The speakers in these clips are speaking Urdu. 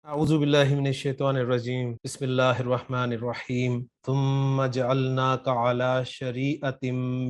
اعوذ باللہ من الشیطان الرجیم بسم اللہ الرحمن الرحیم ثم جعلناک علی شریعۃ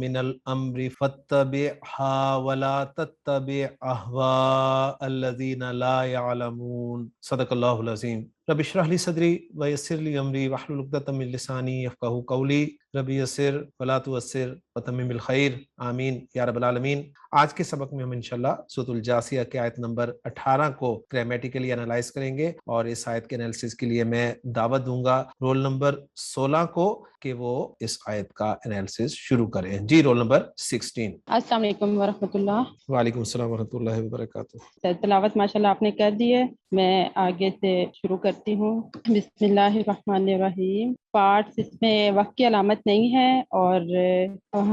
من الامر فاتبعها ولا تتبع اهواء الذین لا يعلمون صدق اللہ العظیم رب اشرح لی صدری ویسر لی امری واحلل عقدۃ من لسانی یفقہوا قولی رب یسر ولا تعسر وتمم بالخیر آمین یا رب العالمین۔ آج کے سبق میں ہم انشاءاللہ سورۃ الجاثیہ کی آیت نمبر 18 کو گرامیٹیکلی انالائز کریں گے، اور اس آیت کے انالیسس کے لیے میں دعوت دوں گا رول نمبر 16 کو کہ وہ اس آیت کا انالیسس شروع کریں۔ جی رول نمبر 16۔ السلام علیکم ورحمۃ اللہ۔ وعلیکم السلام ورحمۃ اللہ وبرکاتہ۔ تلاوت ماشاءاللہ آپ نے کر دی ہے، میں آگے سے شروع کرتی ہوں۔ بسم اللہ الرحمن الرحیم۔ پارٹس اس میں وقت کی علامت نہیں ہے، اور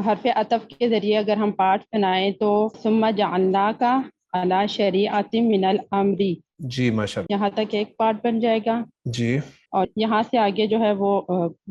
حرف عطف کے ذریعے اگر ہم پارٹس بنائیں تو ثم جعلناک علی شریعۃ من الامر، جی ماشاء اللہ، یہاں تک ایک پارٹ بن جائے گا، جی اور یہاں سے آگے جو ہے وہ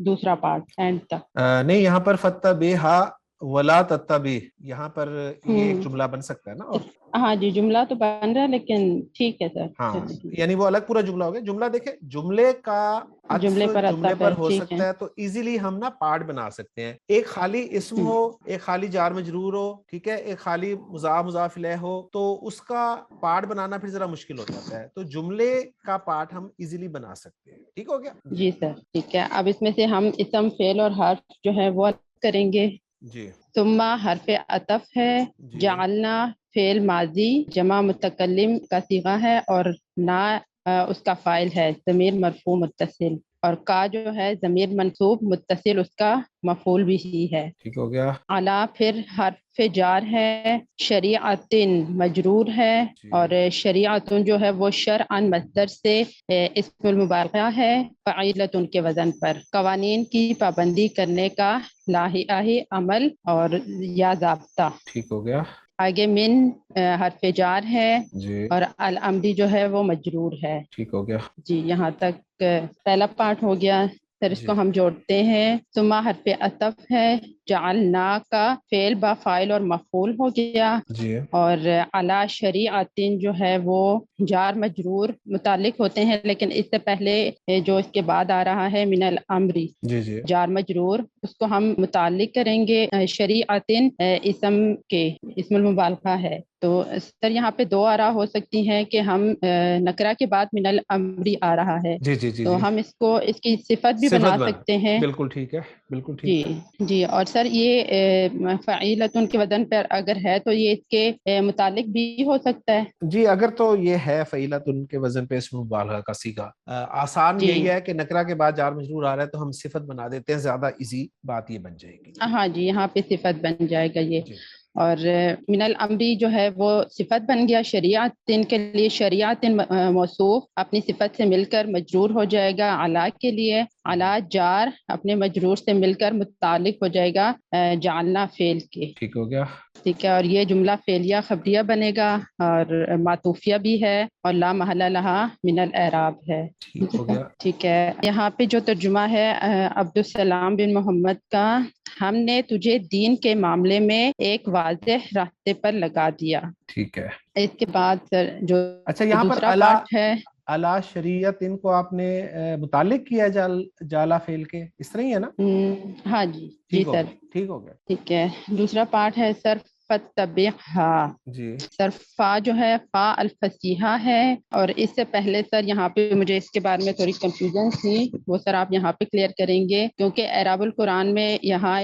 دوسرا پارٹ اینڈ تک۔ نہیں، یہاں پر فتبعھا ولا تتبع، یہاں پر یہ ایک جملہ بن سکتا ہے نا؟ اور ہاں جی، جملہ تو بن رہا ہے لیکن ٹھیک ہے سر۔ ہاں، یعنی وہ الگ پورا جملہ ہو گیا۔ جملہ دیکھیں، جملے کا عطف جملے پر جملے عطف پر ہے، ہو ٹھیک سکتا ہے۔ ہے تو ایزیلی ہم نا پارٹ بنا سکتے ہیں۔ ایک خالی اسم ہو، ایک خالی جار مجرور ہو، ٹھیک ہے، ایک خالی مضاف مضاف الیہ ہو، تو اس کا پارٹ بنانا پھر ذرا مشکل ہو جاتا ہے، تو جملے کا پارٹ ہم ایزیلی بنا سکتے ہیں۔ ٹھیک ہو گیا؟ جی سر، ٹھیک ہے۔ اب اس میں سے ہم اسم، فعل اور حرف جو ہے وہ کریں گے۔ جی ثم حرف عطف ہے، جی جعلنا فعل ماضی جمع متکلم کا صیغہ ہے، اور نا اس کا فاعل ہے، ضمیر مرفوع متصل، اور کا جو ہے ضمیر منصوب متصل اس کا مفعول بھی ہی ہے۔ ٹھیک ہو گیا۔ علا پھر حرف جار ہے، شریعت مجرور ہے، جی اور شریعتن جو ہے وہ شرعن مصدر سے اسم المبالغہ ہے، فعیلتن کے وزن پر، قوانین کی پابندی کرنے کا لاحقہ عمل اور یا ضابطہ۔ ٹھیک ہو گیا۔ آگے من حرف جار ہے، جی اور الامری جو ہے وہ مجرور ہے۔ ٹھیک ہو گیا۔ جی، یہاں تک پہلا پارٹ ہو گیا۔ سر اس جی کو ہم جوڑتے ہیں۔ ثم حرف عطف ہے، جعلنا کا فعل با فاعل اور مفعول ہو گیا، جی اور علی شریعت جو ہے وہ جار مجرور متعلق ہوتے ہیں، لیکن اس سے پہلے جو اس کے بعد آ رہا ہے من الامری جی جی جار مجرور، اس کو ہم متعلق کریں گے شریعت اسم کے، اسم المبالغہ ہے۔ تو سر یہاں پہ دو آراء ہو سکتی ہیں کہ ہم نکرہ کے بعد من الامری آ رہا ہے، جی جی جی تو جی ہم اس کو اس کی صفت بھی بنا سکتے ہیں۔ بالکل ٹھیک ہے، بالکل جی ٹھیک ہے۔ جی، اور سر یہ فعیلتن کے وزن پر اگر ہے تو یہ اس کے متعلق بھی ہو سکتا ہے۔ جی اگر تو یہ ہے فعیلت ان کے وزن پہ اسم مبالغہ کا صیغہ، آسان جی یہی ہے کہ نکرہ کے بعد جار مجرور آ رہا ہے تو ہم صفت بنا دیتے ہیں، زیادہ ایزی بات یہ بن جائے گی۔ ہاں جی، یہاں پہ صفت بن جائے گا یہ، جی اور من الامری جو ہے وہ صفت بن گیا۔ شریعت کے لیے شریعت موصوف اپنی صفت سے مل کر مجرور ہو جائے گا، علا کے لیے علا جار اپنے مجرور سے مل کر متعلق ہو جائے گا جعلنا فعل کے۔ ٹھیک ہو گیا۔ ٹھیک ہے، اور یہ جملہ فعلیہ خبریہ بنے گا، اور معطوفیہ بھی ہے، اور لا محل لہا من الاعراب ہے۔ ٹھیک ہو گیا۔ ٹھیک ہے، یہاں پہ جو ترجمہ ہے عبدالسلام بن محمد کا، ہم نے تجھے دین کے معاملے میں ایک واضح راستے پر لگا دیا۔ ٹھیک ہے۔ اس کے بعد سر جو اچھا، یہاں پر دوسرا پارٹ ہے، الا شریعت ان کو آپ نے متعلق کیا جالا فعل کے، اس طرح ہی ہے نا؟ ہاں جی، جی ٹھیک ہو سر، گیا، ٹھیک ہو گیا۔ ٹھیک ہے۔ دوسرا پارٹ ہے سر فتبعھا۔ جی سر فا جو ہے فا الفصیحہ ہے، اور اس سے پہلے سر یہاں پہ مجھے اس کے بارے میں تھوڑی کنفیوژن تھی، وہ سر آپ یہاں پہ کلیئر کریں گے، کیونکہ اعراب القرآن میں یہاں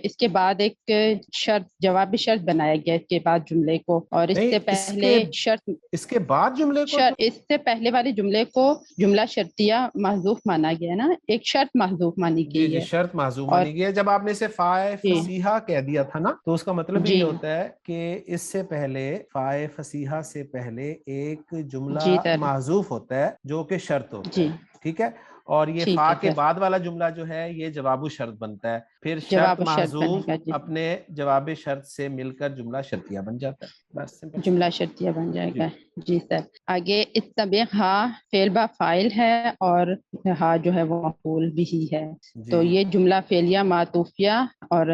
اس کے بعد ایک شرط، جوابی شرط بنایا گیا اس کے بعد جملے کو، اور اس نہیں، سے پہلے شرط، اس کے بعد جملے کو تو اس سے پہلے والے جملے کو جملہ شرطیہ محذوف مانا گیا ہے نا، ایک شرط محذوف مانی جی گئی جی ہے۔ شرط معزوم اور مانی گئی ہے۔ جب آپ نے اسے فائے جی فصیحہ کہہ دیا تھا نا، تو اس کا مطلب یہ جی ہوتا ہے کہ اس سے پہلے فائے فصیحہ سے پہلے ایک جملہ جی سر، محذوف ہوتا ہے جو کہ شرط ہوتا جی ہے، ٹھیک ہے، اور یہ ٹھیک فا ہے کے سر، بعد والا جملہ جو ہے یہ جواب شرط بنتا ہے، پھر شرط جواب شرط بنے محذوف گا، جی اپنے جواب شرط سے مل کر جملہ شرطیہ بن جاتا ہے، بس سمپل۔ جملہ شرطیہ بن جائے جی گا۔ جی سر، آگے اتبع ہا فعل با فاعل ہے، اور ہا جو ہے وہ مفعول بھی ہے، تو جی یہ جملہ فعلیہ معطوفیہ اور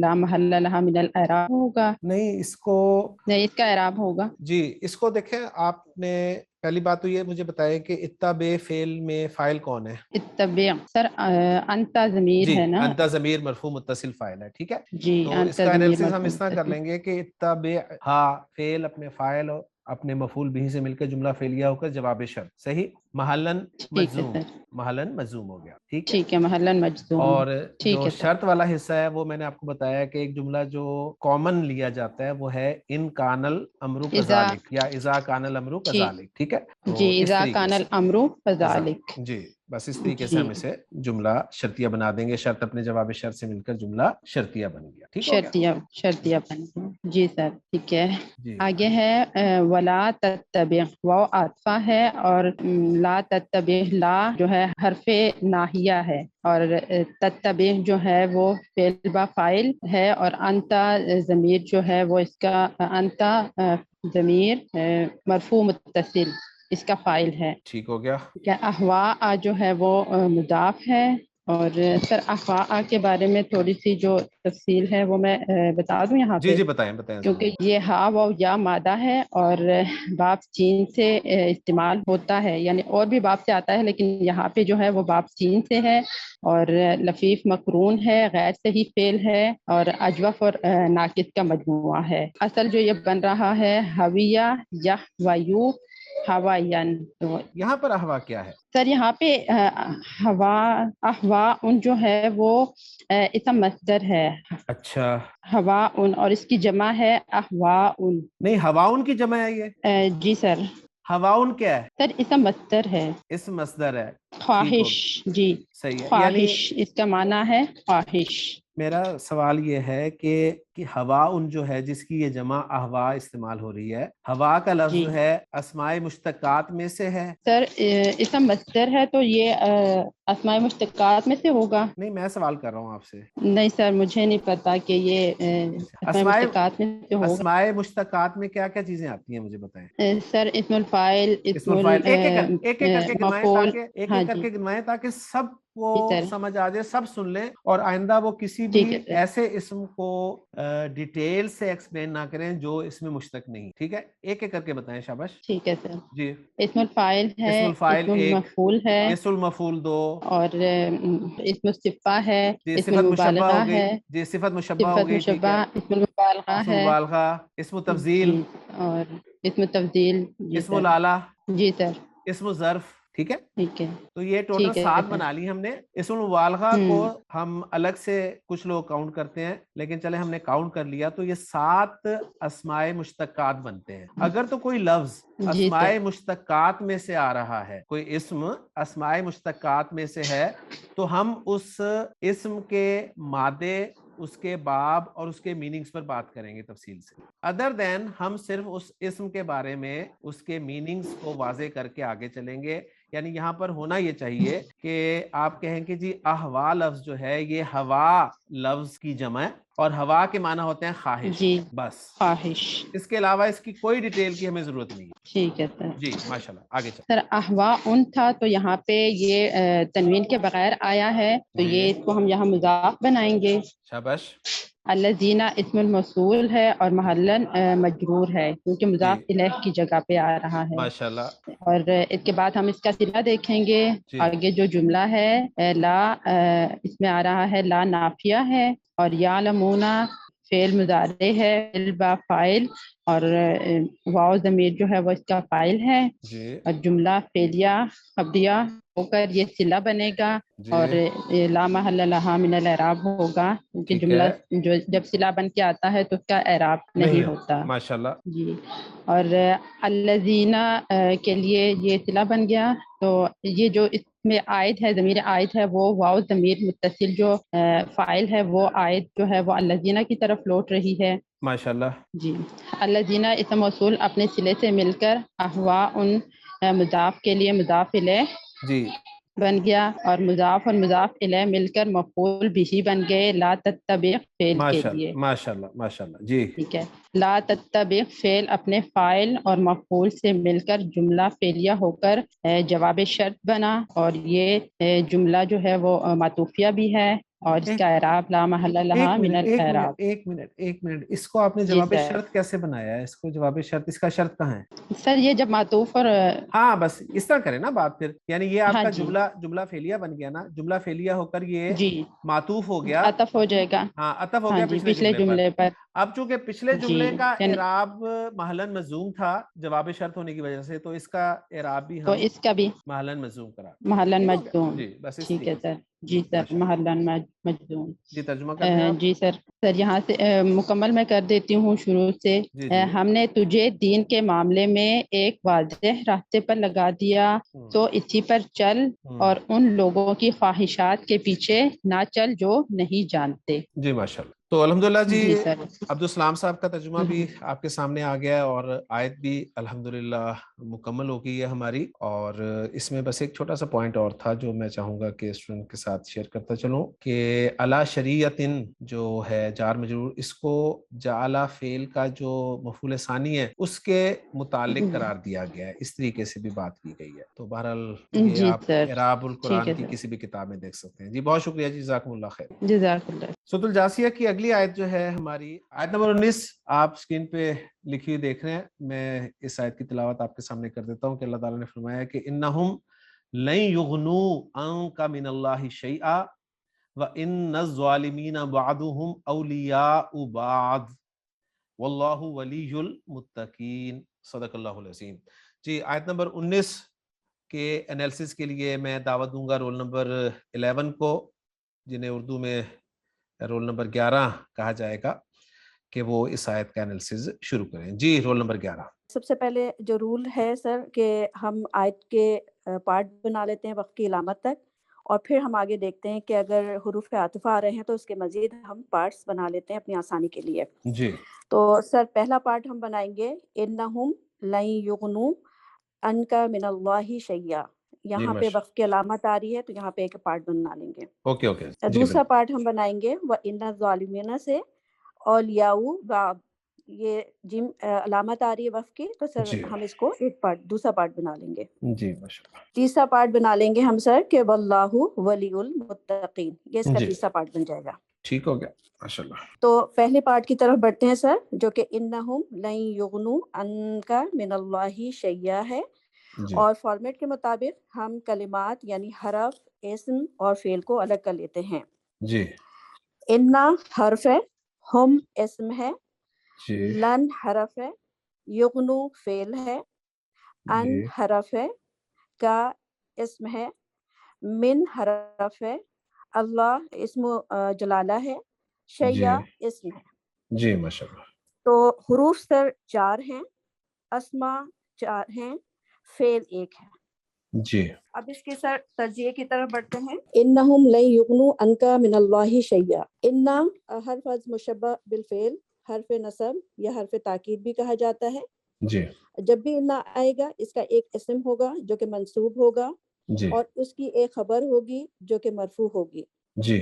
لا محل لہا من الاعراب ہوگا، نہیں، اس کو نہیں اس کا اعراب ہوگا۔ جی اس کو دیکھیں، آپ نے پہلی بات تو یہ مجھے بتائیں کہ اتبع فعل میں فاعل کون ہے؟ اتبع سر انتا ضمیر جی ہے نا. انت ضمیر مرفوع متصل فاعل ہے، ٹھیک ہے. جی تو اس انتا کا ضمیر انالیسس ہم مرفوع اس طرح کر متصل. لیں گے کہ اتبع ہا فعل اپنے فاعل اور اپنے مفعول بھی سے مل کر جملہ فعلیہ ہو کر جواب شرط، صحیح، محلن ٹھیک ہے مجزوم، سر. محلن مجزوم ہو گیا، ٹھیک ہے. ٹھیک ہے محلن مجزوم. اور ٹھیک جو ہے سر. شرط والا حصہ ہے وہ میں نے آپ کو بتایا کہ ایک جملہ جو کامن لیا جاتا ہے وہ ہے ان کان الامر اذا. کذالک یا اذا کان الامر ٹھیک. کذالک، ٹھیک ہے. جی تو اس اذا طریقے کان سے الامر فذالک. جی بس اس طریقے سے جی ہم اسے جملہ شرطیہ بنا دیں گے، شرط اپنے جواب شرط سے مل کر جملہ شرطیہ بن گیا، ٹھیک ہو گیا. شرطیہ بن گیا. جی سر ٹھیک ہے. جی آگے ہے ولا تتبع، واو عاطفہ ہے اور لا تتبع لا جو ہے حرف ناہیہ ہے، اور تتبع جو ہے وہ فعل با فاعل ہے، اور انتا ضمیر جو ہے وہ اس کا انتا ضمیر مرفوع متصل اس کا فاعل ہے. ٹھیک ہو گیا. کیا احوا جو ہے وہ مضاف ہے. اور سر احوا کے بارے میں تھوڑی سی جو تفصیل ہے وہ میں بتا دوں یہاں جی پہ، جی بتائیں بتائیں ضرور. کیونکہ یہ ہا و یا مادہ ہے اور باب چین سے استعمال ہوتا ہے، یعنی اور بھی باب سے آتا ہے لیکن یہاں پہ جو ہے وہ باب چین سے ہے، اور لفیف مقرون ہے، غیر صحیح فعل ہے، اور اجوف اور ناقص کا مجموعہ ہے. اصل جو یہ بن رہا ہے حویہ یا ویو ہوائین. تو یہاں پر احوا کیا ہے؟ سر یہاں پہ ہوا احوا ان جو ہے وہ اسم مصدر ہے، اچھا ہوا ان، اور اس کی جمع ہے احوا ان. نہیں، ہواؤن کی جمع ہے یہ؟ جی سر. ہواؤن کیا ہے؟ سر اسم مصدر ہے، اسم مصدر ہے. ٹھیک ہو خواہش. جی صحیح ہے. یعنی خواہش اس کا معنی ہے خواہش. میرا سوال یہ ہے کہ ہوا ان جو ہے جس کی یہ جمع احوا استعمال ہو رہی ہے، ہوا کا لفظ جی جو ہے اسماء مشتقات میں سے ہے؟ سر اسم مصدر ہے تو یہ اسماء مشتقات میں سے ہوگا. نہیں، میں سوال کر رہا ہوں آپ سے. نہیں سر مجھے نہیں پتا کہ یہ اسماء اسماء مشتقات میں سے ہوگا. اسماء مشتقات میں کیا کیا چیزیں آتی ہیں مجھے بتائیں. سر اسم الفاعل، اسم اسم الفاعل ایک ایک کر کے گنوائیں المفعول. تاکہ ایک ہاں ایک کر جی کے گنوائیں تاکہ سب کو جی سر سمجھ آ جائے، سب سن لیں، اور آئندہ وہ کسی بھی ٹھیک ہے سر. ایسے اسم کو ڈیٹیل سے ایکسپلین نہ کریں جو اس میں مشتق نہیں، ٹھیک ہے. ایک ایک کر کے بتائیں، شاباش. ٹھیک ہے سر. جی اسم الفاعل ہے، اسم الفاعل اسم ایک، المفعول ہے، اسم المفعول دو، اور اسم الصفہ ہے، جی اسم صفت مشبہ المبالغہ ہو گئی، ہے، جی صفت مشبہ ہو صفت گئی، ٹھیک مشبہ، ہے. اسم المبالغہ اسم ہے. مبالغہ، اسم تفضیل، جی اور اسم تفضیل. جی اسم سر. العلا، جی سر اسم ظرف، ٹھیک ہے. ٹھیک ہے. تو یہ ٹوٹل ٹھیک ہے 7 سر. بنا لی ہم نے. اسم المبالغہ کو ہوں ہم الگ سے کچھ لوگ کاؤنٹ کرتے ہیں، لیکن چلے ہم نے کاؤنٹ کر لیا تو یہ 7 اسماء مشتقات بنتے ہیں. اگر تو کوئی لفظ جی اسماء سر. مشتقات میں سے آ رہا ہے، کوئی اسم اسماء مشتقات میں سے ہے، تو ہم اس اسم کے مادے، اس کے باب اور اس کے میننگز پر بات کریں گے تفصیل سے. ادر دین ہم صرف اس اسم کے بارے میں اس کے میننگز کو واضح کر کے آگے چلیں گے. یعنی یہاں پر ہونا یہ چاہیے کہ آپ کہیں کہ جی احوا لفظ جو ہے یہ ہوا لفظ کی جمع ہے، اور ہوا کے معنی ہوتے ہیں خواہش، جی بس. خواہش. اس کے علاوہ اس کی کوئی ڈیٹیل کی ہمیں ضرورت نہیں ہے. ٹھیک ہے سر. جی ماشاءاللہ، آگے چلیں. سر احوا ان تھا تو یہاں پہ یہ تنوین کے بغیر آیا ہے تو جی یہ اس کو ہم یہاں مضاف بنائیں گے. شاباش. الذین اسم الموصول ہے اور محلن مجرور ہے کیونکہ جی مضاف الیہ کی جگہ پہ آ رہا ہے. ماشاءاللہ. اور اس کے بعد ہم اس کا صلہ دیکھیں گے. جی آگے جو جملہ ہے لا اس میں آ رہا ہے لا نافیہ ہے، اور یعلمون فعل مضارع ہے، فعل با فاعل، اور واو ضمیر جو ہے وہ اس کا فاعل ہے، جی اور جملہ فعلیہ خبریہ ہو کر یہ صلہ بنے گا، جی اور لا محل لہا من الاعراب ہوگا کیونکہ ٹھیک جملہ ہے. جو جب صلہ بن کے آتا ہے تو اس کا اعراب نہیں ہوتا. ماشاءاللہ. جی اور الذین کے لیے یہ صلہ بن گیا. تو یہ جو اس میں عائد ہے، ضمیر عائد ہے، وہ واو ضمیر متصل جو فاعل ہے وہ عائد جو ہے وہ الذین کی طرف لوٹ رہی ہے. ماشاءاللہ. جی الذین اسم موصول اپنے صلے سے مل کر احوا ان مضاف کے لیے مضاف الیہ جی بن گیا، اور مضاف مضاف الیہ مل کر مفعول بھی بن گئے لا تتبع فعل کے لیے. ماشاءاللہ ماشاءاللہ ماشاءاللہ. جی ٹھیک ہے. لا تتبع فعل اپنے فاعل اور مفعول سے مل کر جملہ فعلیہ ہو کر جواب شرط بنا، اور یہ جملہ جو ہے وہ معطوفیہ بھی ہے، اور اس کا اعراب لا محل لہا من الاعراب۔ ایک منٹ، اس کو آپ نے جی جواب سر، شرط کیسے بنایا ہے؟ اس کو جواب شرط، اس کا شرط کہاں ہے؟ سر یہ جب معطوف اور ہاں بس اس طرح کریں نا بات پھر، یعنی یہ آپ ہاں کا جی جملہ فعلیہ بن گیا نا، جملہ فعلیہ ہو کر یہ جی معطوف ہو گیا، عطف ہو جائے گا، ہاں عطف ہو ہاں گیا جی پچھلے جملے پر۔ جملے پر۔ اب چونکہ پچھلے جی جملے کا یعنی اعراب محلن مضموم تھا جواب شرط ہونے کی وجہ سے، تو اس کا اعراب بھی تو ہم اس کا بھی محلن مضموم کرا، محلن ٹھیک ہو گیا مجزوم، جی، بس اس ٹھیک ہے طریقے سے سر۔ جی سر، ماشاء اللہ۔ محلن مجزوم۔ جی ترجمہ کر دیں آپ۔ جی سر، یہاں سے مکمل میں کر دیتی ہوں شروع سے۔ جی جی ہم نے تجھے دین کے معاملے میں ایک واضح راستے پر لگا دیا، تو اسی پر چل، اور ان لوگوں کی خواہشات کے پیچھے نہ چل جو نہیں جانتے۔ جی ماشاء اللہ۔ تو الحمدللہ جی جی سر۔ عبدالسلام صاحب کا ترجمہ بھی آپ کے سامنے آ گیا ہے، اور آیت بھی الحمدللہ مکمل ہو گئی ہے ہماری، اور اس میں بس ایک چھوٹا سا پوائنٹ اور تھا جو میں چاہوں گا کہ اسٹوڈنٹ کے ساتھ شیئر کرتا چلوں، کہ علی شریعتن جو ہے جار مجرور، اس کو جعل فعل کا جو مفعول ثانی ہے اس کے متعلق قرار دیا گیا ہے، اس طریقے سے بھی بات کی گئی ہے۔ تو بہرحال یہ جی آپ سر، اعراب ٹھیک القرآن ہے کی سر، کسی بھی کتاب میں دیکھ سکتے ہیں۔ جی بہت شکریہ جی، جزاکم اللہ خیر۔ جزاک اللہ۔ سورۃ الجاثیہ کی اگلی آیت جو ہے ہماری آیت نمبر 19، آپ اسکرین پہ لکھی ہوئی دیکھ رہے ہیں، میں اس آیت کی تلاوت آپ کے سامنے کر دیتا ہوں کہ اللہ تعالیٰ نے فرمایا کہ انہم لن یغنوا عنک من اللہ شیئا وان الظالمین بعضهم اولیاء بعض واللہ ولی المتقین، صدق اللہ العظیم۔ جی آیت نمبر 19 کے انالیسس کے لیے میں دعوت دوں گا رول نمبر 11 کو، جنہیں اردو میں رول نمبر 11 کہا جائے گا، کہ وہ اس آیت کا انالیسس شروع کریں۔ جی رول نمبر 11۔ سب سے پہلے جو رول ہے سر کہ ہم آیت کے پارٹ بنا لیتے ہیں وقت کی علامت تک، اور پھر ہم آگے دیکھتے ہیں کہ اگر حروف عطف آ رہے ہیں تو اس کے مزید ہم پارٹس بنا لیتے ہیں اپنی آسانی کے لیے۔ جی تو سر پہلا پارٹ ہم بنائیں گے انہم لن یغنوا عنک من اللہ شیئا، جی یہاں پہ وقت کی علامت آ رہی ہے تو یہاں پہ ایک پارٹ بنا لیں گے۔ اوکے اوکے جی دوسرا پارٹ ہم بنائیں گے وَإِنَّ الظَّالِمِينَ سے اولیاء بعض، یہ جم علامت آ رہی ہے وقف کی، تو سر جی ہم اس کو ایک پارٹ دوسرا پارٹ بنا لیں گے۔ جی ماشاء اللہ تیسرا پارٹ بنا لیں گے ہم سر کہ واللہ ولی المتقین، یہ اس کا جی تیسرا پارٹ بن جائے گا۔ ٹھیک ہو گیا ماشاء اللہ۔ تو پہلے پارٹ کی طرف بڑھتے ہیں سر، جو کہ انہم لن یغنوا عنک من اللہ شیئا ہے، جی اور فارمیٹ کے مطابق ہم کلمات یعنی حرف، اسم اور فعل کو الگ کر لیتے ہیں۔ جی انا حرف ہے، ہم اسم ہے، جی لن حرف ہے، یغنو فعل ہے، ان جی حرف ہے، کا اسم ہے، من حرف ہے، اللہ اسم جلالہ ہے، جی شیعہ اسم ہے۔ جی ماشاء اللہ۔ تو حروف سر 4 ہیں، اسما 4 ہیں، فعل 1 ہے۔ جی اب اس کے سر ترجیح کی طرف بڑھتے ہیں۔ انہم لن یغنوا عنک من اللہ شیئا، انا حرف از مشبہ بالفعل، حرف نصب یا حرف تاکید بھی کہا جاتا ہے۔ جی جب بھی انا آئے گا اس کا ایک اسم ہوگا جو کہ منصوب ہوگا، جی اور اس کی ایک خبر ہوگی جو کہ مرفوع ہوگی۔ جی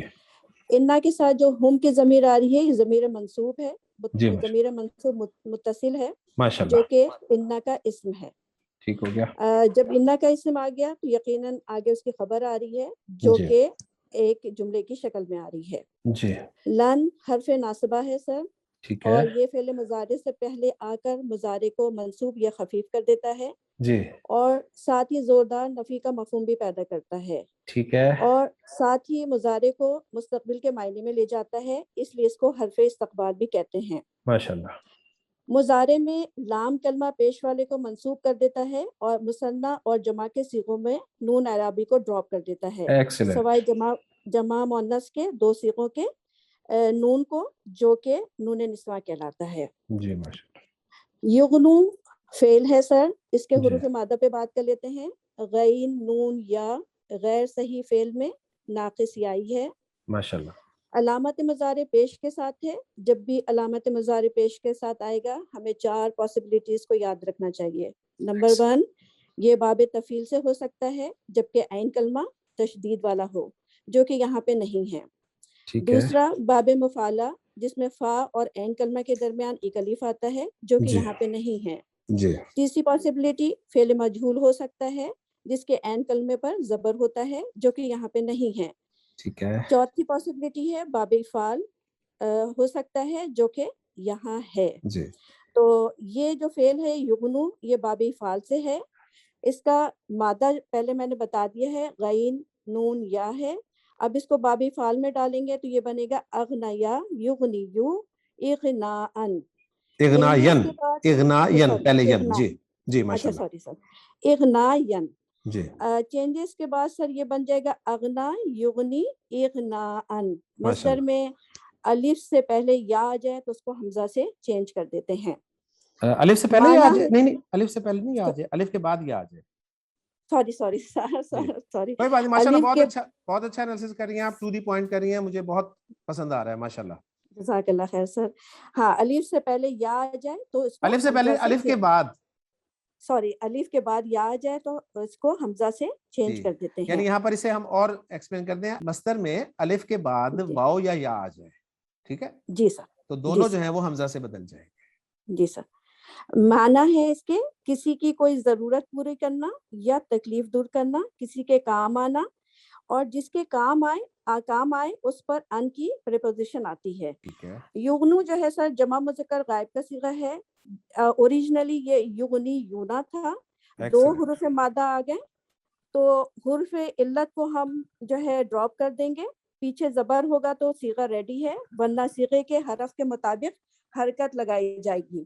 انا کے ساتھ جو ہم کی ضمیر آ رہی ہے یہ ضمیر منصوب ہے، جی ضمیر منصوب متصل ہے ماشاء جو اللہ کہ انا کا اسم ہے۔ ٹھیک ہو گیا۔ جب انا کا اسم آ گیا تو یقیناً آگے اس کی خبر آ رہی ہے جو جی کہ ایک جملے کی شکل میں آ رہی ہے۔ جی لن حرف ناصبہ ہے سر، ٹھیک ہے۔ اور یہ فعل مضارع سے پہلے آ کر مضارع کو منصوب یا خفیف کر دیتا ہے، جی اور ساتھ ہی زوردار نفی کا مفہوم بھی پیدا کرتا ہے، ٹھیک ہے۔ اور ساتھ ہی مضارع کو مستقبل کے معنی میں لے جاتا ہے، اس لیے اس کو حرف استقبال بھی کہتے ہیں۔ ماشاء اللہ۔ مضارع میں لام کلمہ پیش والے کو منصوب کر دیتا ہے، اور مثنیٰ اور جمع کے صیغوں میں نون اعرابی کو ڈراپ کر دیتا ہے، ایکسلنٹ۔ سوائے جمع مؤنث کے 2 صیغوں کے نون کو، جو کہ نون نسواں کہلاتا ہے۔ جی ماشاء یغنو فعل ہے سر، اس کے اللہ۔ جی حروف مادہ پہ بات کر لیتے ہیں۔ غین، نون، یا غیر صحیح فعل میں ناقص یائی ہے۔ ماشاء اللہ۔ علامت مضارع پیش کے ساتھ ہے، جب بھی علامت مضارع پیش کے ساتھ آئے گا ہمیں 4 پاسبلٹیز کو یاد رکھنا چاہیے۔ نمبر 1، یہ باب تفعیل سے ہو سکتا ہے جبکہ عین کلمہ تشدید والا ہو، جو کہ یہاں پہ نہیں ہے۔ ٹھیک ہے۔ دوسرا باب مفعلہ، جس میں فا اور عین کلمہ کے درمیان ایک الف آتا ہے، جو کہ جی یہاں پہ نہیں ہے۔ جی تیسری پاسبلٹی فعل مجہول ہو سکتا ہے جس کے عین کلمے پر زبر ہوتا ہے، جو کہ یہاں پہ نہیں ہے۔ ٹھیک ہے. چوتھی پاسبلٹی ہے باب فعل ہو سکتا ہے جو کہ یہاں ہے. جی تو یہ جو فعل ہے یغنو یہ باب فعل سے ہے. اس کا مادہ پہلے میں نے بتا دیا ہے غین نون یا ہے. اب اس کو باب فعل میں ڈالیں گے تو یہ بنے گا اغنیا یغنیو اغناءن. اغناین، اغناین سوری پہلے ین. اغنا، جی جی ماشاء اچھا اللہ. Sorry sir اغناین. جی چینجز کے بعد سر یہ بن جائے گا اغنا یغنی اغناءن. ماشاء مصدر میں الف سے پہلے یا آ جائے تو اس کو حمزہ سے چینج کر دیتے ہیں. اللہ. الف سے پہلے یا آ معنی جائے؟ نہیں نہیں، الف سے پہلے نہیں آ جائے، الف کے بعد یا آ جائے. سوری سوری جی سوری کوئی بات نہیں، ماشاء اللہ الف بہت کے اچھا، بہت اچھا انالیسس کر رہی ہیں آپ، ٹو دی پوائنٹ کر رہی ہیں، مجھے بہت پسند آ رہا ہے ماشاء اللہ. جزاک اللہ خیر سر. ہاں الف سے پہلے یا آ جائے تو اس کو الف سے پہلے، حمزہ الف کے سے بعد. سوری الف کے بعد یا آ جائے تو اس کو حمزہ سے چینج جی کر دیتے یعنی ہیں. یہاں پر اسے ہم اور ایکسپلین کرتے ہیں، مصدر میں الف کے بعد جی واو یا آ جائے، ٹھیک ہے، جی سر. تو جی دونوں جو سر. ہیں وہ حمزہ سے بدل جائیں گے. جی سر. معنی ہے اس کے کسی کی کوئی ضرورت پوری کرنا یا تکلیف دور کرنا، کسی کے کام آنا، اور جس کے کام آئے اس پر ان کی پریپوزیشن آتی ہے. ٹھیک ہے. یغنو جو ہے سر جمع مذکر غائب کا صیغہ ہے. اوریجنلی یہ یغنی یونا تھا. 2 ایکسلنٹ. حروف مادہ آ گئے تو حرف علت کو ہم جو ہے ڈراپ کر دیں گے. پیچھے زبر ہوگا تو صیغہ ریڈی ہے، ورنہ صیغے کے حرف کے مطابق حرکت لگائی جائے گی.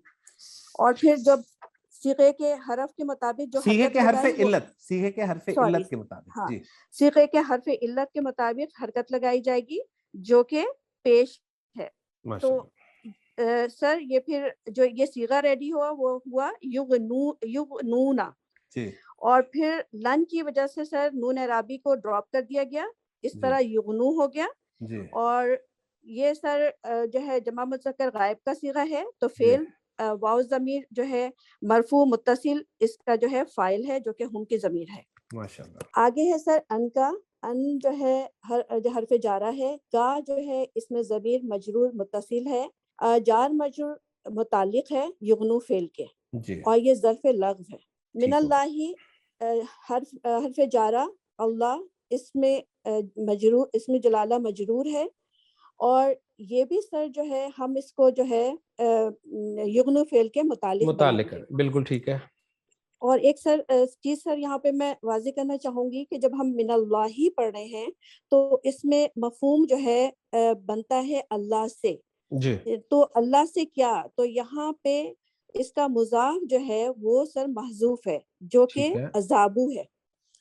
اور پھر جب صیغے کے حرف کے مطابق جو صیغے حرکت کے حرف لگائیں وہ علت، صیغے کے حرف سوری علت کے مطابق. ہاں جی صیغے کے حرف علت کے مطابق حرکت لگائی جائے گی جو کہ پیش ہے. ماشاء تو اللہ. سر یہ پھر جو یہ صیغہ ریڈی ہوا وہ ہوا یغنونا. جی اور پھر لن کی وجہ سے سر نون اعرابی کو ڈراپ کر دیا گیا، اس جی طرح یغنو ہو گیا. جی اور یہ سر جو ہے جمع مذکر غائب کا صیغہ ہے تو جی فعل واو ضمیر جو ہے مرفوع متصل اس کا جو ہے فاعل ہے جو کہ ہم کی ضمیر ہے. ماشاء اللہ. آگے ہے سر ان کا. ان جو ہے حرف جارہ ہے. کا جو ہے اس میں ضمیر مجرور متصل ہے. جار مجرور متعلق ہے یغنو فعل کے، جی اور یہ ظرف لغو ہے. من ٹھیک ہو گیا. اللہ حرف جارہ اللہ اس میں مجرور، اس میں جلالہ مجرور ہے. اور یہ بھی سر جو ہے ہم اس کو جو ہے یغنو فعل کے متعلق بنائیں متعلق ہے، گے. بالکل ٹھیک ہے. اور ایک سر چیز سر یہاں پہ میں واضح کرنا چاہوں گی کہ جب ہم من اللہ ہی پڑھ رہے ہیں تو اس میں مفہوم جو ہے بنتا ہے اللہ سے. جی تو اللہ سے کیا، تو یہاں پہ اس کا مضاف جو ہے وہ سر محذوف ہے جو کہ ٹھیک ہے. عذابو ہے.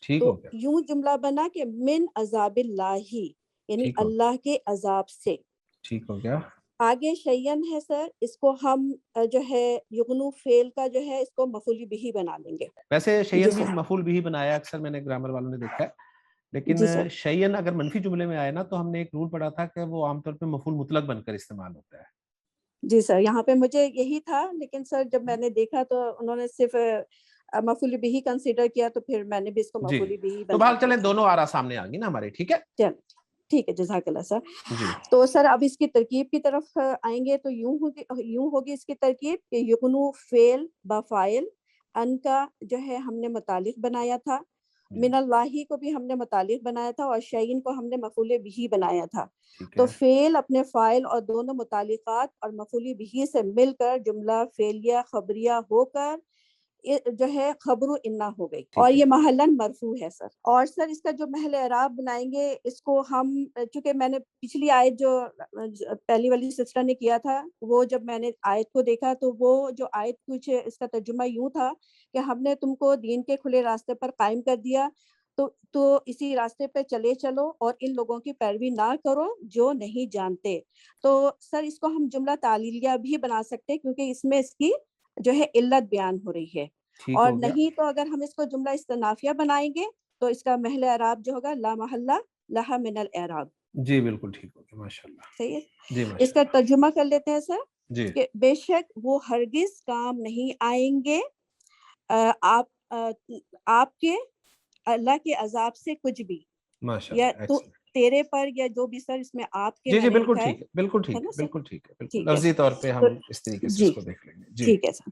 ٹھیک تو ہو گیا. یوں جملہ بنا کہ من عذاب اللہ یعنی ٹھیک ہو گیا. اللہ کے عذاب سے. ٹھیک ہو گیا. آگے شیئن ہے سر، اس کو ہم جو ہے یغنو فعل کا جو ہے اس کو مفعول بہ بنا لیں گے. ویسے جی شیئن بھی سر. مفعول بھی بنایا، اکثر میں نے گرامر والوں نے دیکھا ہے، لیکن جی سر. شیئن اگر منفی جملے میں آئے نا تو ہم نے ایک رول پڑھا تھا کہ وہ عام طور پہ مفعول مطلق بن کر استعمال ہوتا ہے. جی سر یہاں پہ مجھے یہی تھا، لیکن سر جب میں نے دیکھا تو انہوں نے صرف مفعول بہ کنسیڈر کیا تو پھر میں نے بھی اس کو جی مفعول بہ تو بنا بھال دیا چلیں تھا. دونوں آرا سامنے آ گئی نا ہمارے، ٹھیک ہے. چل ٹھیک ہے جزاک اللہ سر. جی تو سر اب اس کی ترکیب کی طرف آئیں گے تو یوں ہوگی اس کی ترکیب کہ یغنو فعل با فاعل، ان کا جو ہے ہم نے متعلق بنایا تھا، من اللہ کو بھی ہم نے متعلق بنایا تھا، اور شیئن کو ہم نے مفعول بہ بنایا تھا. ٹھیک تو ہے. فعل اپنے فاعل اور دونوں متعلقات اور مفعول بہ سے مل کر جملہ فعلیہ خبریہ ہو کر جو ہے خبر انا ہو گئی، اور ٹھیک ہے. یہ محلن مرفوع ہے سر. اور سر اس کا جو محل اعراب بنائیں گے اس کو ہم، چونکہ میں نے پچھلی آیت جو پہلی والی سسٹر نے کیا تھا وہ جب میں نے آیت کو دیکھا تو وہ جو آیت کچھ اس کا ترجمہ یوں تھا کہ ہم نے تم کو دین کے کھلے راستے پر قائم کر دیا تو اسی راستے پہ چلے چلو اور ان لوگوں کی پیروی نہ کرو جو نہیں جانتے. تو سر اس کو ہم جملہ تعلیلیہ بھی بنا سکتے ہیں کیونکہ اس میں اس کی جو ہے علت بیان ہو رہی ہے. ٹھیک اور ہو گیا. نہیں تو اگر ہم اس کو جملہ استنافیہ بنائیں گے تو اس کا محل اعراب جو ہوگا لا محلہ لہا من الاعراب. جی بالکل ٹھیک ہو گیا، ماشاء اللہ. صحیح ہے. جی اس ماشاء کا اللہ. ترجمہ کر لیتے ہیں سر جی کہ بے شک وہ ہرگز کام نہیں آئیں گے آپ کے اللہ کے عذاب سے کچھ بھی، ماشاء یا اللہ. تو ایکسلنٹ. تیرے پر، یا جو بھی سر اس میں آپ کے جی میں جی نے بالکل لکھا ٹھیک ہے، بالکل ہے ٹھیک نا ہے، سر. بالکل ٹھیک ہے، بالکل ٹھیک ہے لفظی طور پہ تو ہم اس طریقے سے جی اس کو دیکھ لیں گے. جی ٹھیک ہے سر.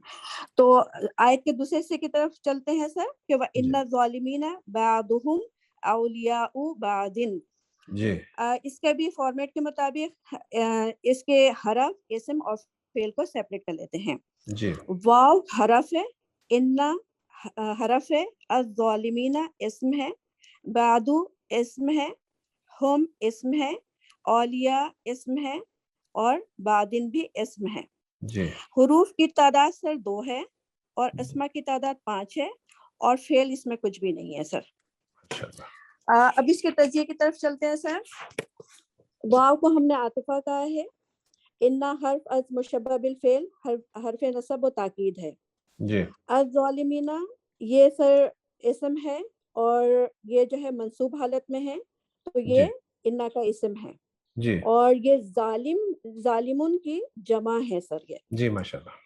تو آیت کے دوسرے حصے کی طرف چلتے ہیں سر کہ وَإِنَّ جی الظَّالِمِينَ بَعْضُهُمْ أَوْلِيَاءُ بَعْضٍ. جی اس کے بھی فارمیٹ کے مطابق اس کے حرف اسم اور فعل کو سیپریٹ کر لیتے ہیں. جی واو حرف ہے، انا حرف ہے، الظالمین اسم ہے، بعدو اسم ہے، ہم اسم ہے، اولیاء اسم ہے، اور بعدن بھی اسم ہے. جی حروف کی تعداد سر 2 ہے اور اسما کی تعداد 5 ہے اور فعل اس میں کچھ بھی نہیں ہے سر. اب اس کے تجزیے کی طرف چلتے ہیں سر. واو کو ہم نے عاطفہ کہا ہے. انا حرف از مشبہ بالفعل حرف نصب و تاکید ہے. جی الظالمین یہ سر اسم ہے اور یہ جو ہے منصوب حالت میں ہے تو یہ انا کا اسم ہے. جی اور یہ ظالمون کی جمع ہے سر. یہ جی ماشاءاللہ.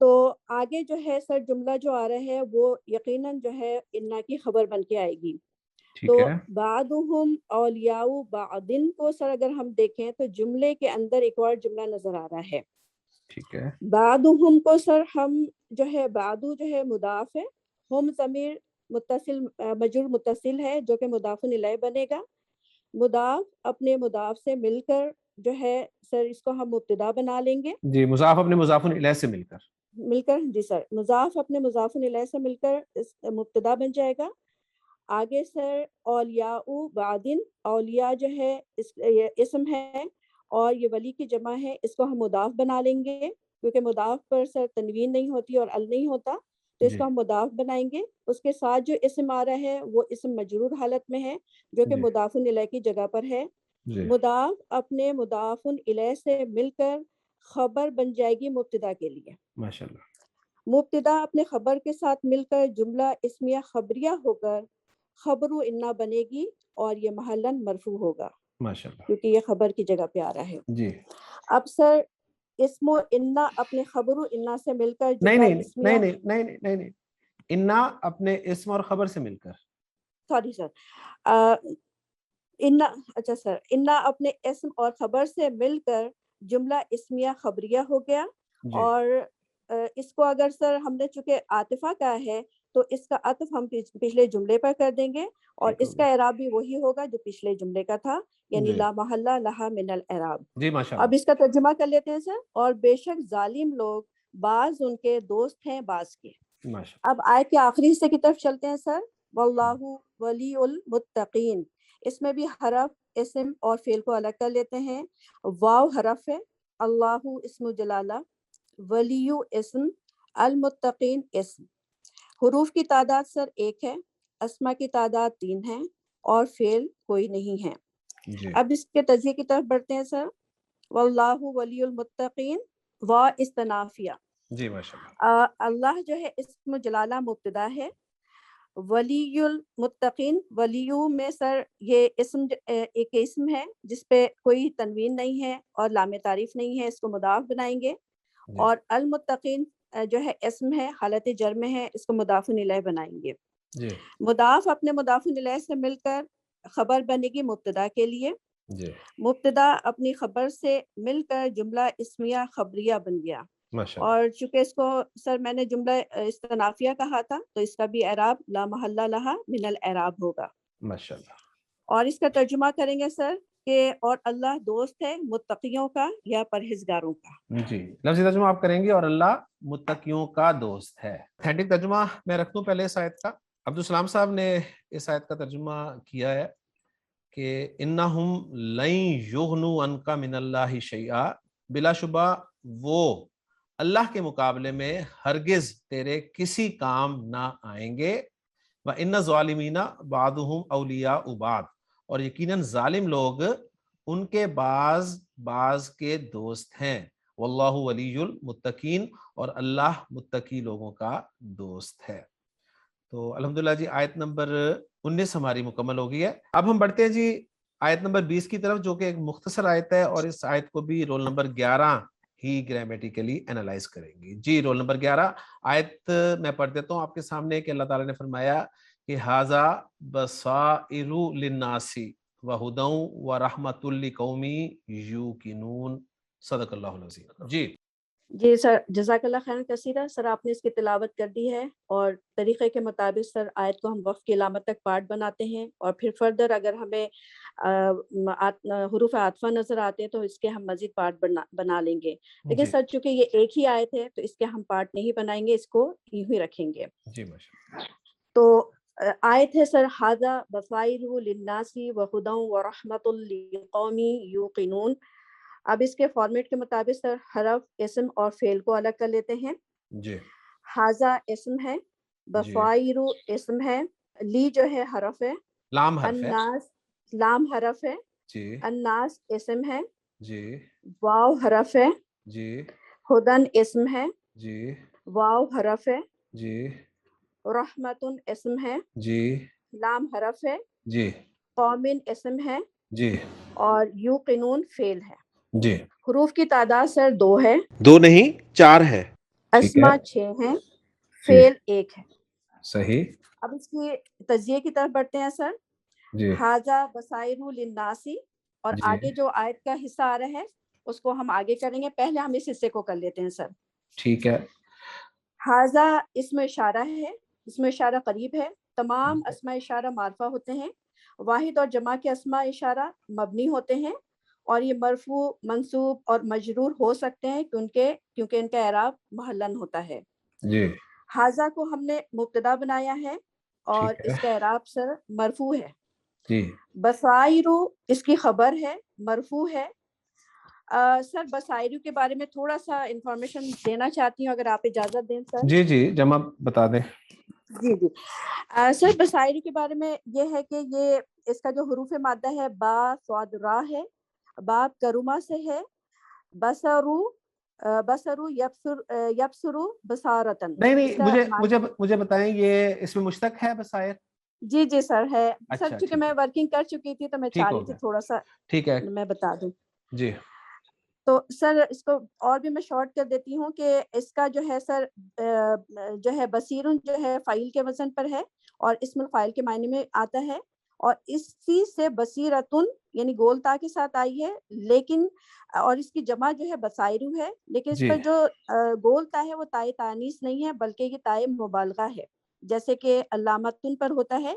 تو آگے جو ہے سر جملہ جو آ رہا ہے وہ یقیناً جو ہے انا کی خبر بن کے آئے گی. تو بعضهم اولیاء بعضن کو سر اگر ہم دیکھیں تو جملے کے اندر ایک اور جملہ نظر آ رہا ہے. ٹھیک ہے. بعضهم کو سر ہم جو ہے بعضو جو ہے مضاف ہے، ہم ضمیر متصل مجرور متصل ہے جو کہ مضاف الیہ بنے گا. مضاف اپنے مضاف سے مل کر جو ہے سر اس کو ہم مبتدا بنا لیں گے. جی مضاف اپنے مضاف الیہ سے مل کر جی سر مضاف اپنے مضاف الیہ سے مل کر مبتدا بن جائے گا. آگے سر اولیاء بعدن، اولیاء جو ہے یہ اسم ہے اور یہ ولی کی جمع ہے، اس کو ہم مضاف بنا لیں گے کیونکہ مضاف پر سر تنوین نہیں ہوتی اور ال نہیں ہوتا تو اس کو ہم مضاف بنائیں گے. اس کے ساتھ جو اسم آ رہا ہے وہ اسم مجرور حالت میں ہے جو کہ مضاف الیہ کی جگہ پر ہے. مضاف اپنے مضاف الیہ سے مل کر خبر بن جائے گی مبتدا کے لیے. ماشاءاللہ. مبتدا اپنے خبر کے ساتھ مل کر جملہ اسمیہ خبریہ ہو کر خبر انا بنے گی اور یہ محلاً مرفوع ہوگا ماشاءاللہ کیونکہ یہ خبر کی جگہ پہ آ رہا ہے. جی. اب سر اسم و انا اپنے خبر و انا سے مل کر نہیں جملہ نہیں اسمیہ نہیں نہیں نہیں نہیں نہیں نہیں انا اپنے اسم اور خبر سے مل کر. سوری سر انا اچھا سر انا اپنے اسم اور خبر سے مل کر جملہ اسمیہ خبریہ ہو گیا. اور اس کو اگر سر ہم نے چونکہ عاطفہ کا ہے تو اس کا عطف ہم پچھلے جملے پر کر دیں گے اور اس کا اعراب بھی وہی ہوگا جو پچھلے جملے کا تھا یعنی لا محلہ لہا من الاعراب. جی ماشاءاللہ. اب اس کا ترجمہ کر لیتے ہیں سر. اور بے شک ظالم لوگ بعض ان کے دوست ہیں بعض کے. اب آیت کے آخری حصے کی طرف چلتے ہیں سر. واللہ ولی المتقین، اس میں بھی حرف اسم اور فعل کو الگ کر لیتے ہیں. واو حرف ہے، اللہ اسم جلالہ، ولی اسم، المتقین اسم. حروف کی تعداد سر 1 ہے، اسما کی تعداد 3 ہے اور فعل کوئی نہیں ہے. اب اس کے تجزیے کی طرف بڑھتے ہیں سر. واللہ ولی المتقین و استنافیہ. جی ماشاءاللہ. اللہ جو ہے اسم جلالہ مبتدا ہے. ولی المتقین، ولیو میں سر یہ اسم ایک اسم ہے جس پہ کوئی تنوین نہیں ہے اور لام تعریف نہیں ہے، اس کو مضاف بنائیں گے. اور المتقین جو ہے اسم ہے، حالت جر میں ہے، اس کو مضاف الیہ بنائیں گے. مضاف اپنے مضاف الیہ سے مل کر خبر بنے گی مبتدا کے لیے. مبتدا اپنی خبر سے مل کر جملہ اسمیہ خبریہ بن گیا. اور چونکہ اس کو سر میں نے جملہ استنافیہ کہا تھا تو اس کا بھی اعراب لا محلہ لہا من الاعراب ہوگا. ماشاءاللہ. اور اس کا ترجمہ کریں گے سر کہ اور اللہ دوست ہے متقیوں کا یا پرہیزگاروں کا. جی لفظی ترجمہ آپ کریں گے اور اللہ متقیوں کا دوست ہے. تھینٹک ترجمہ میں رکھ دوں پہلے اس آیت کا. عبدالسلام صاحب نے اس آیت کا ترجمہ کیا ہے کہ انہم لن یغنوا عنک من اللہ شیئا، بلا شبہ وہ اللہ کے مقابلے میں ہرگز تیرے کسی کام نہ آئیں گے. وَإِنَّ الظَّالِمِينَ بَعْضُهُمْ أَوْلِيَاءُ بَعْضٍ، اور یقیناً ظالم لوگ ان کے بعض کے دوست ہیں. واللہ ولی المتقین، اور اللہ متقی لوگوں کا دوست ہے. تو الحمدللہ جی آیت نمبر 19 ہماری مکمل ہو گئی ہے. اب ہم بڑھتے ہیں جی آیت نمبر 20 کی طرف، جو کہ ایک مختصر آیت ہے اور اس آیت کو بھی رول نمبر 11 ہی گرامیٹیکلی انالائز کریں گی. جی رول نمبر 11 آیت میں پڑھ دیتا ہوں آپ کے سامنے کہ اللہ تعالیٰ نے فرمایا کہ ھذا بصائر للناس وہدی ورحمۃ لقوم یوقنون. صدق اللہ العظیم. جی جی سر، جزاک اللہ خیر کثیرہ. سر آپ نے اس کی تلاوت کر دی ہے، اور طریقے کے مطابق سر آیت کو ہم وقف کی علامت تک پارٹ بناتے ہیں، اور پھر فردر اگر ہمیں حروف عاطفہ نظر آتے ہیں تو اس کے ہم مزید پارٹ بنا لیں گے. لیکن جی سر چونکہ یہ ایک ہی آیت ہے تو اس کے ہم پارٹ نہیں بنائیں گے، اس کو یوں ہی رکھیں گے. جی ماشاء تو آیت ہے سر ھذا بصائر للناس وہدی ورحمۃ لقوم یوقنون. اب اس کے فارمیٹ کے مطابق سر حرف، اسم اور فعل کو الگ کر لیتے ہیں. جی ھذا اسم ہے، جی بصائر اسم ہے، لی جو ہے حرف ہے، لام حرف ہے. الناس لام حرف ہے، جی الناس اسم ہے، جی واو حرف ہے، جی ہدن اسم ہے، جی واو حرف ہے، جی رحمتن اسم ہے، جی لام حرف ہے، جی قومن اسم ہے، جی اور یوقنون فعل ہے. جی. حروف کی تعداد سر 2 ہے، 2 نہیں 4 ہے. ٹھیک ہے. اسما 6 ہیں، جی فعل 1 ہے. صحیح. اب اس کی تجزیے کی طرف بڑھتے ہیں سر. جی ھذا بصائر للناسی، اور جی آگے جو آیت کا حصہ آ رہا ہے اس کو ہم آگے کریں گے. پہلے ہم اس حصے کو کر لیتے ہیں سر. ٹھیک ہے. ھذا اسم اشارہ ہے، اسم اشارہ قریب ہے. تمام اسماء اشارہ معرفہ ہوتے ہیں. واحد اور جمع کے اسماء اشارہ مبنی ہوتے ہیں، اور یہ مرفوع، منصوب اور مجرور ہو سکتے ہیں کیونکہ ان کا اعراب محلن ہوتا ہے. جی ھذا کو ہم نے مبتدا بنایا ہے اور ٹھیک ہے. اس کا اعراب سر مرفوع ہے. جی بصائر اس کی خبر ہے، مرفوع ہے. سر بصائر کے بارے میں تھوڑا سا انفارمیشن دینا چاہتی ہوں، اگر آپ اجازت دیں سر. جی جی جمع بتا دیں. جی جی. سر بصائر کے بارے میں یہ ہے کہ یہ اس کا جو حروف مادہ ہے با صاد را ہے، باب کروما سے ہے. بصرو یبصرو بصارتن. نہیں اس نہیں، کا مجھے بتائیں، یہ اس میں مشتق ہے بصائر؟ جی جی سر ہے. سر اچھا چونکہ ٹھیک میں ہے. ورکنگ کر چکی تھی تو میں ٹھیک چاہ رہی ہو تھی گیا. تھوڑا سا ٹھیک ہے. میں بتا دوں. جی تو سر اس کو اور بھی میں شارٹ کر دیتی ہوں کہ اس کا جو ہے سر جو ہے بصیرن جو ہے فاعل کے وزن پر ہے اور اسم الفاعل کے معنی میں آتا ہے، اور اسی سے بصیرتن یعنی گول تا کے ساتھ آئی ہے، لیکن اور اس کی جمع جو ہے بصائرو ہے، لیکن اس جی پر جو گول تا ہے وہ تائے تانیث نہیں ہے بلکہ یہ تائے مبالغہ ہے، جیسے کہ علامتن پر ہوتا ہے.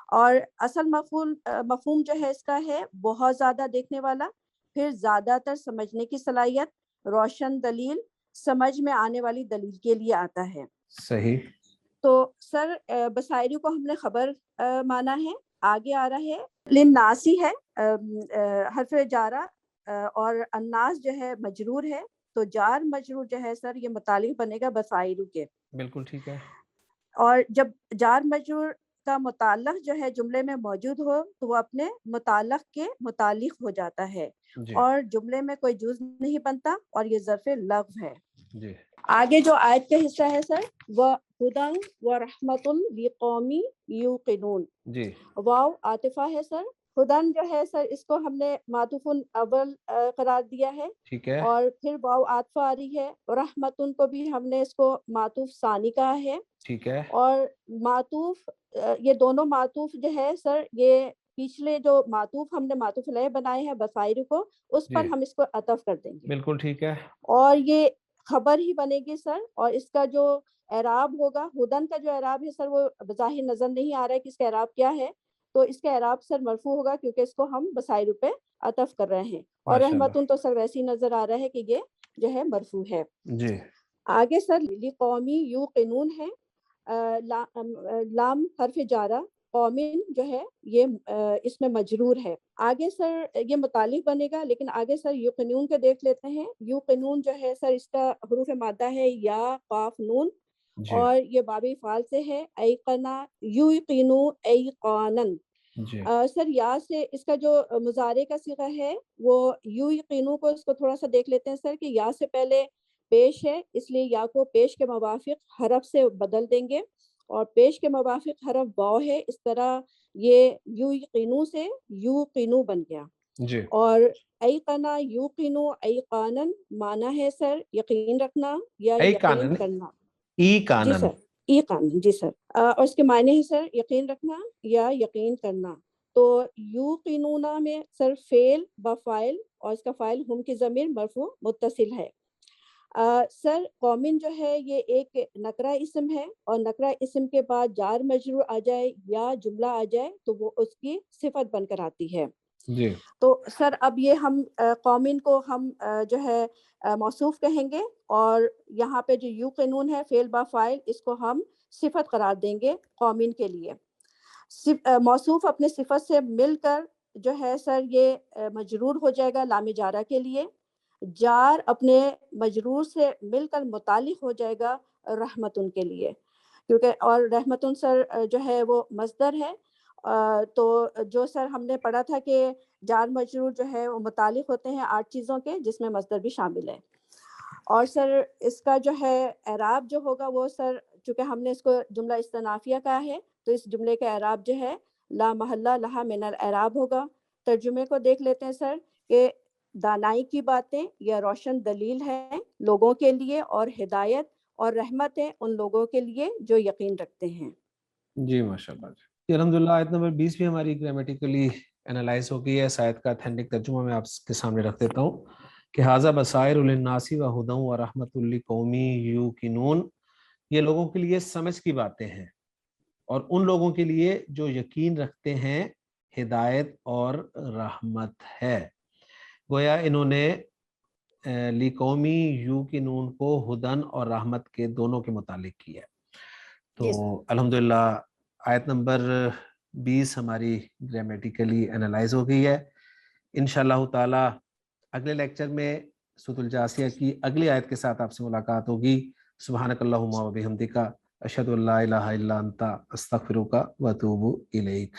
اور اصل مفہوم جو ہے اس کا ہے بہت زیادہ دیکھنے والا، پھر زیادہ تر سمجھنے کی صلاحیت، روشن دلیل، سمجھ میں آنے والی دلیل کے لیے آتا ہے. صحیح. تو سر بصائر کو ہم نے خبر مانا ہے. آگے آ رہا ہے للناسی ہے، حرف جارہ، اور الناس جو ہے مجرور ہے، تو جار مجرور جو ہے سر یہ متعلق بنے گا بصائر کے. بالکل ٹھیک ہے. اور جب جار مجرور کا متعلق جو ہے جملے میں موجود ہو تو وہ اپنے متعلق کے متعلق ہو جاتا ہے، جی اور جملے میں کوئی جز نہیں بنتا، اور یہ ظرف لغو ہے. جی آگے جو آیت کا حصہ ہے سر وہ ہدی و رحمت لقوم یوقنون. جی واو عاطفہ ہے سر. ہدن جو ہے سر اس کو ہم نے معطوف اول قرار دیا ہے، ٹھیک ہے. اور پھر واو عاطفہ آ رہی ہے. رحمتن کو بھی ہم نے اس کو معطوف ثانی کہا ہے. ٹھیک ہے. اور معطوف یہ دونوں معطوف جو ہے سر یہ پچھلے جو معطوف ہم نے معطوف علیہ بنائے ہیں بصائر کو، اس پر جی ہم اس کو عطف کر دیں گے، بالکل ٹھیک ہے. اور یہ خبر ہی بنے گی سر. اور اس کا جو اعراب ہوگا، ہدن کا جو اعراب ہے سر وہ بظاہر نظر نہیں آ رہا ہے کہ اس کا اعراب کیا ہے، تو اس کا اعراب سر مرفوع ہوگا کیونکہ اس کو ہم بصائر پہ عطف کر رہے ہیں. اور ماشاء اللہ. رحمتن تو سر ویسے ہی نظر آ رہا ہے کہ یہ جو ہے مرفوع ہے. جی آگے سر لقومی یوقنون ہے، لام حرف جارہ، قومن جو ہے یہ اس میں مجرور ہے. آگے سر یہ متعلق بنے گا، لیکن آگے سر یوقنون کے دیکھ لیتے ہیں. یوقنون جو ہے سر اس کا حروف مادہ ہے یا قاف نون، جی اور یہ باب فعال سے ہے. ایقنا یوقنو ایقانن. جی سر یا سے اس کا جو مضارع کا صیغہ ہے وہ یوقنو کو اس کو تھوڑا سا دیکھ لیتے ہیں سر کہ یا سے پہلے پیش ہے، اس لیے یا کو پیش کے موافق حرف سے بدل دیں گے، اور پیش کے موافق حرف واو ہے، اس طرح یہ یوقنو سے یوقنو بن گیا. جی اور ایقنا یوقنو ایقانن معنی ہے سر یقین رکھنا یا ای یقین کانن کرنا. ای جی کانن. سر ایقانن، جی سر. اور اس کے معنی ہے سر یقین رکھنا یا یقین کرنا. تو یوقنونا میں سر فعل با فاعل، اور اس کا فاعل ہم کی ضمیر مرفوع متصل ہے. سر قومن جو ہے یہ ایک نکرہ اسم ہے، اور نکرہ اسم کے بعد جار مجرور آ جائے یا جملہ آ جائے تو وہ اس کی صفت بن کر آتی ہے. جی تو سر اب یہ ہم قومن کو ہم جو ہے موصوف کہیں گے، اور یہاں پہ جو یوقنون ہے فعل با فاعل، اس کو ہم صفت قرار دیں گے قومن کے لیے. موصوف اپنے صفت سے مل کر جو ہے سر یہ مجرور ہو جائے گا لام جارہ کے لیے. جار اپنے مجرور سے مل کر متعلق ہو جائے گا رحمتن کے لیے، کیونکہ اور رحمتن سر جو ہے وہ مصدر ہے. تو جو سر ہم نے پڑھا تھا کہ جار مجرور جو ہے وہ متعلق ہوتے ہیں 8 چیزوں کے، جس میں مصدر بھی شامل ہے. اور سر اس کا جو ہے اعراب جو ہوگا وہ سر، چونکہ ہم نے اس کو جملہ استنافیہ کہا ہے، تو اس جملے کا اعراب جو ہے لا محلہ لہا من الاعراب ہوگا. ترجمے کو دیکھ لیتے ہیں سر کہ دانائی کی باتیں یہ روشن دلیل ہے لوگوں کے لیے، اور ہدایت اور رحمت ہے ان لوگوں کے لیے جو یقین رکھتے ہیں. جی ماشاء اللہ جی. الحمدللہ آیت نمبر 20 بھی ہماری گرامیٹیکلی انالائز ہو گئی ہے. اس آیت کا اتھینٹک ترجمہ میں آپ کے سامنے رکھ دیتا ہوں کہ ھذا بصائر للناس و ھدی و رحمۃ لقوم یوقنون، یہ لوگوں کے لیے سمجھ کی باتیں ہیں اور ان لوگوں کے لیے جو یقین رکھتے ہیں ہدایت اور رحمت ہے. گویا انہوں نے لقومی یوقنون کو ہدن اور رحمت کے دونوں کے متعلق کیا. تو الحمدللہ آیت نمبر 20 ہماری گرامیٹیکلی انالائز ہو گئی ہے. انشاءاللہ تعالی اگلے لیکچر میں سورۃ الجاثیہ کی اگلی آیت کے ساتھ آپ سے ملاقات ہوگی. سبحانک اللہم و بحمدک، اشہد ان لا الہ الا انت، استغفرک و اتوب الیک.